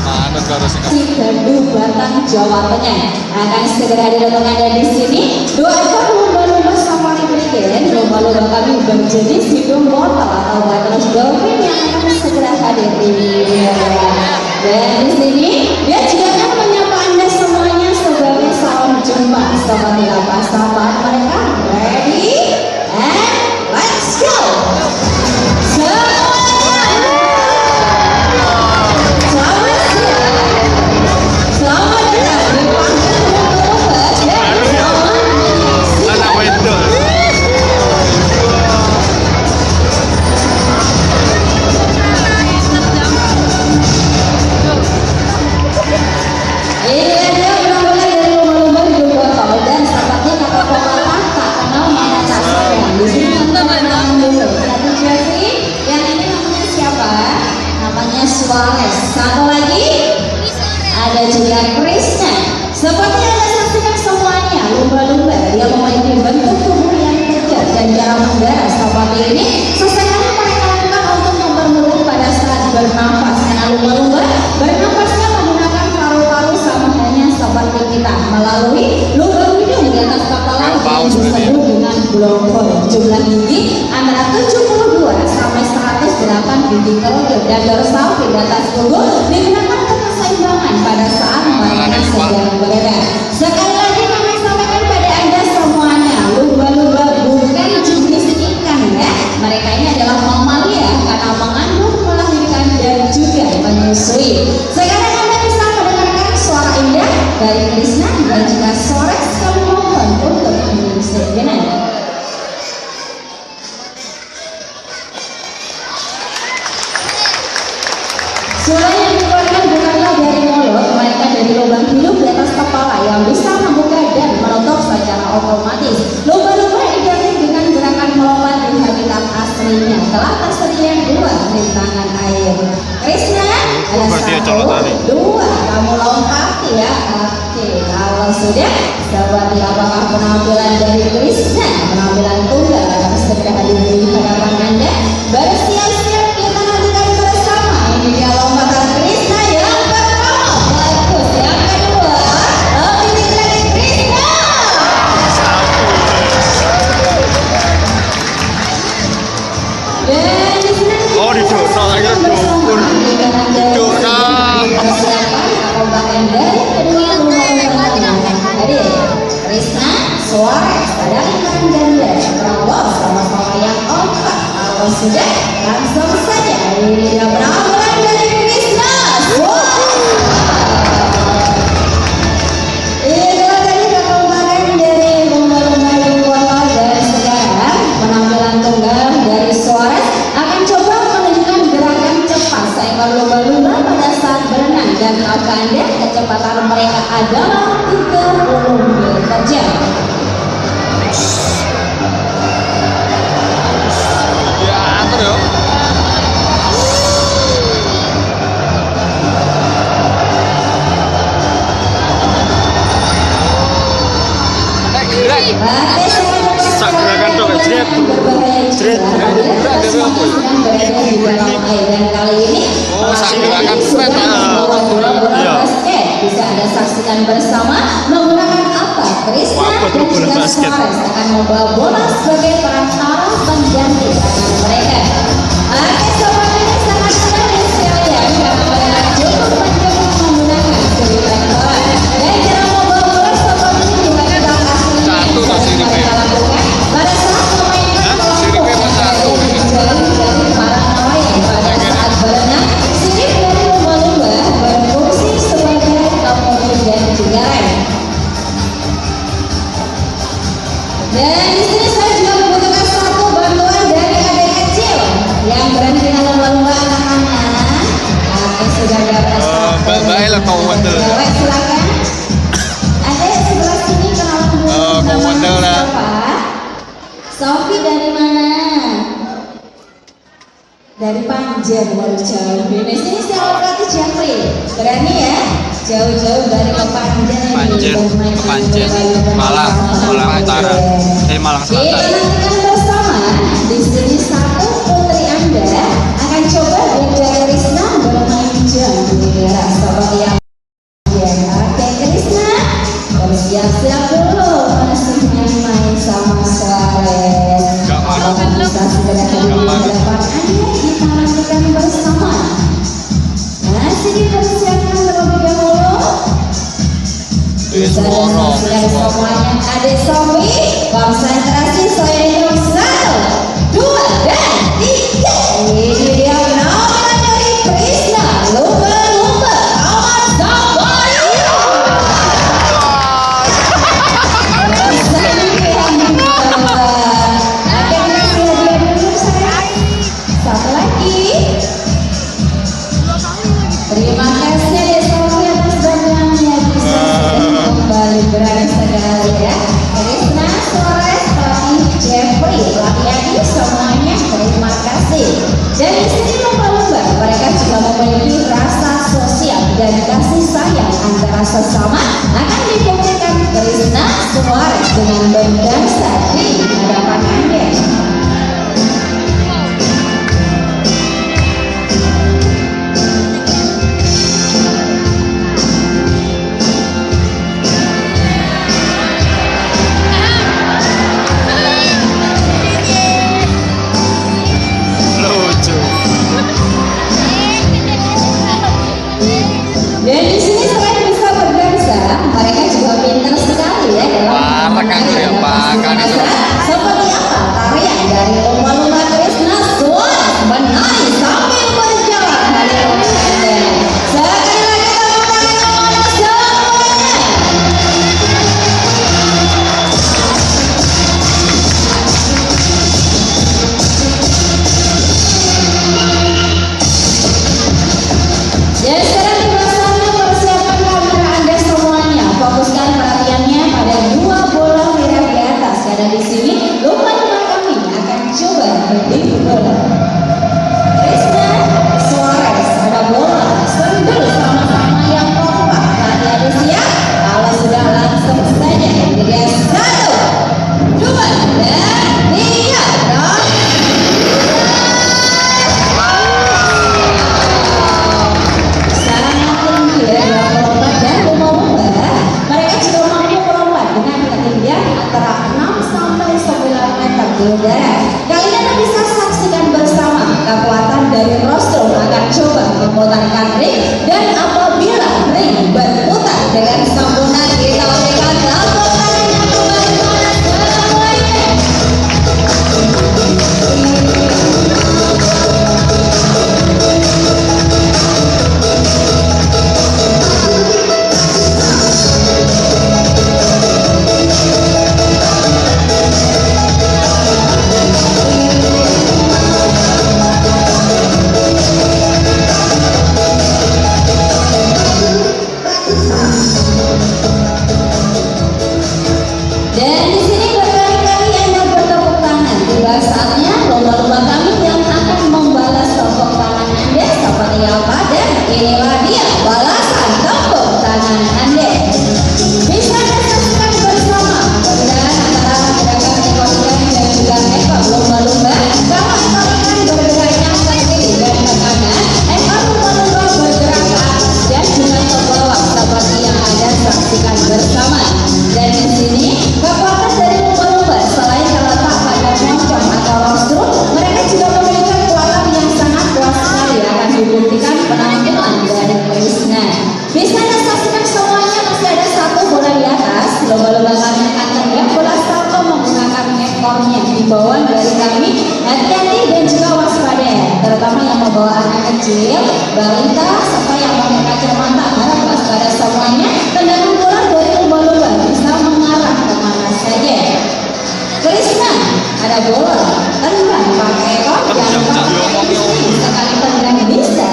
Manut karo sing Gaduh Batang Jawa Tengah akan segera didatangkan dari sini. Doakan lumba-lumba safari weekend, lumba-lumba kami berjenis hidung botol atau batas dolphin yang akan segera hadir di wilayah. Dan di sini dia juga akan menyapa Anda semuanya sebagai salam jumpa seperti apa sahabat mereka. Ready and let's go. Selamat siang. Selamat datang di pangkat lumba-lumba dari Taman Anak wedok. Ini ada penampilan dari lumba-lumba hidup botol dan seperti kata pepatah tak kenal maka tak sayang. Di sini kita menang dulu. Satu Jeffrey, yang ini namanya siapa? Namanya Suarez. Satu lagi ada juga Krishna. Seperti yang Anda saksikan semuanya, lumba-lumba dia memiliki bentuk tubuh yang kecil dan jarang mendarat seperti ini. Sesekali mereka lakukan untuk mempermudah pada saat bernafas karena lumba-lumba bernafasnya menggunakan paru-paru sama halnya seperti kita melalui lubang hidung di atas kepala yang disebut dengan blowhole. Jumlah gigi antara 72 sampai 108 gigi kerucut dan dorsal di atas punggung digunakan untuk keseimbangan pada saat mereka sedang berenang. Sekali lagi kami sampaikan pada Anda semuanya, lumba-lumba bukan jenis ikan ya. Mereka ini adalah mamalia karena mengandung, melahirkan dan juga menyusui. Sekarang Anda bisa mendengarkan suara indah dari Krishna dan juga Suarez. Kami mohon untuk menyanyi sejenak. Suara yang dikeluarkan bukanlah dari mulut, melainkan dari lubang hidung di atas kepala yang bisa membuka dan menutup secara otomatis. Lumba-lumba identik dengan gerakan melompat di habitat aslinya. Telah tersedia 2 rintangan air. Krishna, ada 1, 2, kamu lompat ya. Oke, kalau sudah, seperti apakah penampilan dari Krishna? Penampilan tunggal akan segera hadir di hadapan Anda. Bersiap-siap kita nantikan bersama. Ini dia lompatan Krishna yang pertama. Bagus, yang kedua. Lebih dari Krishna. Dan di sini Oh, didokno, akhirnya diukur. Didokno. persiapan akrobat dari kedua lumba-lumba hadir. Krishna, Suarez, dari Kandanda, Prabowo sama-sama yang otak maka Anda kecepatan mereka adalah 30 mil per jam. Ya, terus. Oke, Sak gerakan tok, jret. Jret. sedang berada di dalam air dan kali ini Oh, sak gerakan spread. Iya. basket bisa Anda saksikan bersama menggunakan apa? Krisna Wah, dan betul bola juga basket. Suarez akan membawa bola sebagai perantara pengganti tangan mereka. Oke, sobat ini sangat menarik sekali ya karena mereka cukup mencoba menggunakan sirip bola dan cara membawa bola seperti ini juga kita kasih Satu tak siripnya? mereka lakukan pada saat memainkan kelompok Siripnya pas satu. menjauh dari para nelayan pada saat berenang. Sirip dari lumba-lumba berfungsi sebagai pemotong dan juga rem. Dan di sini saya juga membutuhkan satu bantuan dari adik kecil yang berani dengan lumba-lumba anak-anak. Oke, sudah dapat. Mbak Ella kau wandel. Baik, silakan. Ada sebelah sini kenalan dulu. Oh, kau Nama wandel lah. siapa? Sofi dari mana? Dari Panjen, waduh jauh. Di sini siapa berarti Jeffrey? Berani ya? Jauh-jauh dari ke Panjen ini. Panjen, bermain ke Panjen. lumba-lumba. Malang Utara. Malang Kita Selatan. nantikan bersama. Di sini satu putri Anda akan coba belajar Krisna bermain jambira seperti yang Oke, Krisna, bersiap-siap dulu. Masih main sama Suarez. Gak mau. Apakah bisa segera kembali ke depan Anda? Kita nantikan bersama. Masih dipersiapkan terlebih dahulu. Bisa disaksikan semuanya. Adik Sofi, konsentrasi saya hitung 1, 2, dan 3. Ini dia penampilan dari Krisna, lumba-lumba Taman Safari. Oke, kita hadiah dulu sayang. Satu lagi. Terima kasih Adik Sofi atas bantuannya. Bisa kembali berani sekali ya. Krisna, Suarez, pelatih Jeffrey, pelatih Adi, semuanya terima kasih. Dan di sini lumba-lumba, mereka juga memiliki rasa sosial dan kasih sayang antara sesama akan dibuktikan Krisna, Suarez dengan berdansa di hadapan Anda. Lucu. Dan di sini selain bisa berdansa, mereka juga pintar sekali ya dalam Parek aku ya, pakan itu. seperti apa tarian dari lumba-lumba Krisna, Suarez menari sambil berjalan dari rumah Anda. Sekali lagi tepuk tangan untuk semuanya. Dan sekarang tiba saatnya persiapan kamera Anda semuanya. Fokuskan perhatiannya pada dua bola merah di atas. Karena di sini lumba-lumba kami akan coba bertiup bola. Krisna, Suarez, ada bola. Sendul sama-sama yang kompak. Hati-hati siap. Kalau sudah langsung saja. Ini dia 1, 2, dan 3. Sangat tinggi ya dalam melompat dan lumba-lumba. Mereka juga mampu melompat dengan ketinggian antara 6 sampai 9 meter di udara. Kali ini Anda bisa saksikan bersama kekuatan dari rostrum akan coba memutarkan ring, dan apabila ring berputar dengan sempurna kita berikan tepuk tangan yang kembali kepada semuanya. inilah dia balasan tepuk tangan Anda. Bisa Anda saksikan bersama perbedaan antara gerakan ekor ikan dan juga ekor lumba-lumba. Kalau ekor ikan bergeraknya ke kiri dan ke kanan, ekor lumba-lumba bergerak ke atas dan juga ke bawah seperti yang Anda saksikan bersama. Dan di sini kekuatan dari lumba-lumba selain terletak pada moncong atau rostrum, mereka juga memiliki kekuatan yang sangat kuat sekali akan dibuktikan penampilan dari Krishna. Bisa Anda saksikan semuanya masih ada satu bola di atas. Lumba-lumba kami akan terbang bola salto menggunakan ekornya. Himbauan dari kami, hati-hati dan juga waspada, terutama yang membawa anak kecil, balita, serta yang pakai kacamata. Harap waspada semuanya. Tendangan bola dari lumba-lumba bisa mengarah kemana saja. Krishna, ada bola, tendang pakai ekor, jangan pakai sekali tendang bisa.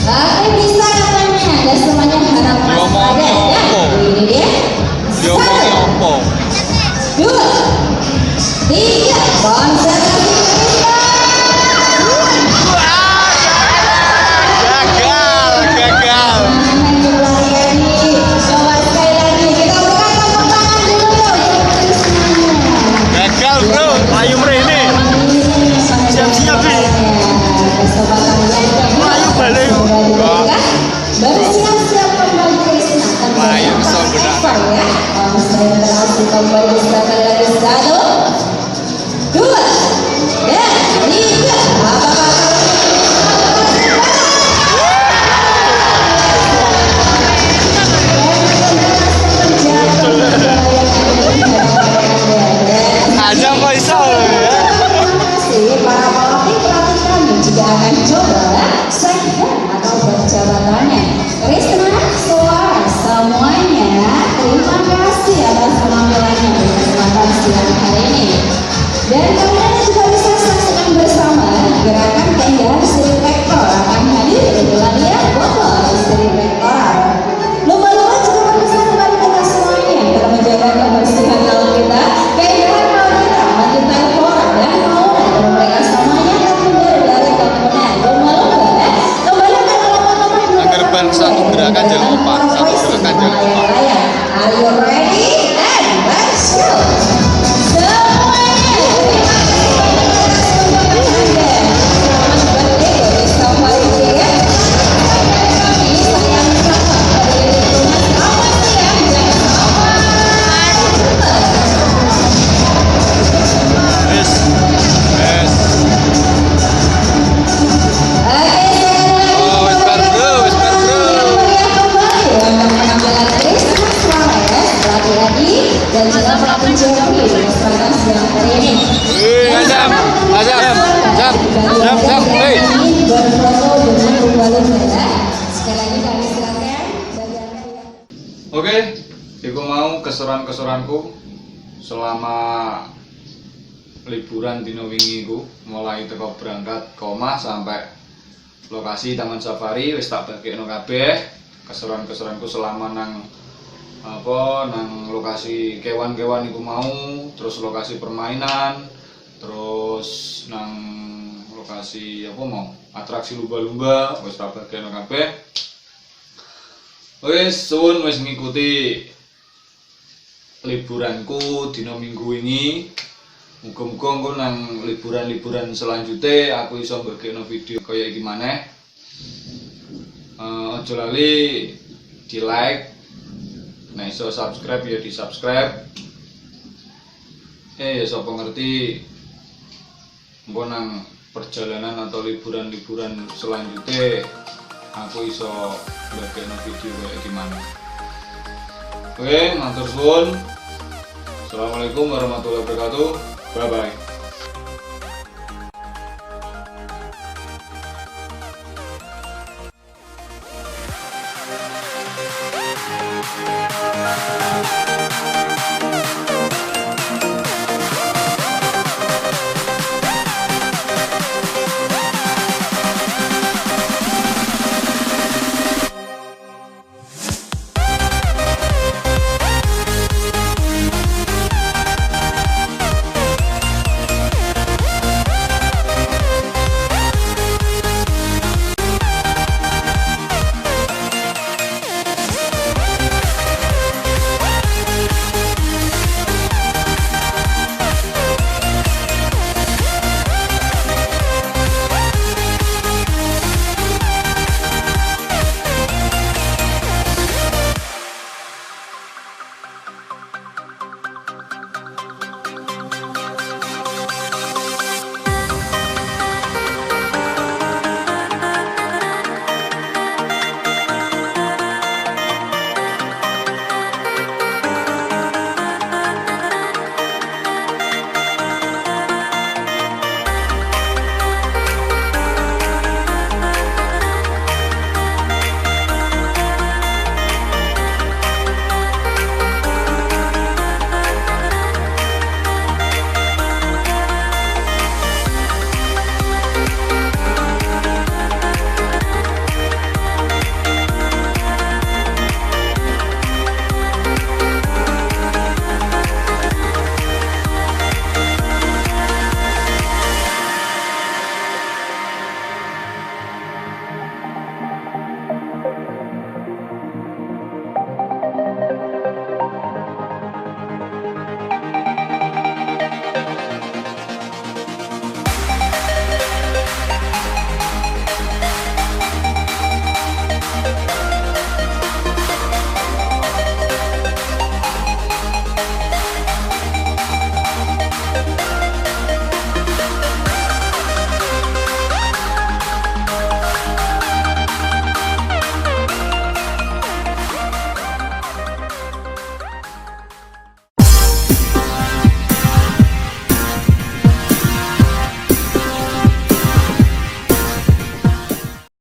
Oke, bisa katanya, dan semuanya harap waspada ya. Ini dia. Satu, dua, tiga, konsentrasi Krishna. Gagal. Coba sekali lagi, kita berikan tepuk tangan dulu untuk Krishna. Gagal, bro. Ayo ini. Siap-siap, Bi. Ayo balik. Bersiap-siap kembali Krishna. Ayo, benar. Ya. Konsentrasi kembali sekali lagi. Satu, dua, dan tiga. Aja Faisal ya. Para pelatih kami juga akan coba segmen atau berjalan tangan. Krishna, Suara, semuanya terima kasih atas penampilannya di kesempatan siang hari ini. Dan kalian juga bisa saksikan bersama gerakan tendang seri rektor akan hadir di wilayah Bogor seri rektoral. Lumba-lumba juga berpesan kepada kita semuanya untuk menjaga kebersihan laut kita, keindahan laut kita, mencintai flora dan fauna, dan mereka semuanya terhindar dari kepungan lumba-lumba. Kembali ke lumba-lumba Agar bangsa itu gerakan jangan lupa, satu gerakan jangan lupa. Are you ready? And let's go. Semuanya, terima kasih banyak atas kunjungan Anda. Selamat berlibur di safari ya. Kami sayang sapa dari rumah. Selamat siang dan selamat jumpa. Yes. Oh, wes bar, bro. Dan juga pelatih Jeremy di kesempatan siang hari ini. Azam. Hey. Berfoto dengan lumba-lumba. Sekali lagi kami silakan bagi Anda yang Oke, iku mau keseruan-keseruanku selama liburan dino wingi iku, mulai teko berangkat ke omah sampai lokasi Taman Safari wis tak bagekno kabeh. Keseruan-keseruanku selama nang lokasi kewan-kewan iku mau, terus lokasi permainan, terus nang lokasi atraksi lumba-lumba wis tak bagekno kabeh. Wis suwun wis ngikuti liburanku dina minggu ini. Muga-muga engko nang liburan-liburan selanjutnya aku iso mbagekno video kaya iki maneh. Aja lali di like, nek iso subscribe ya di subscribe. Ya sapa ngerti engko nang perjalanan atau liburan-liburan selanjutnya aku iso mbagekno video kaya iki maneh. Oke, matur suwun. Assalamualaikum warahmatullahi wabarakatuh. Bye bye.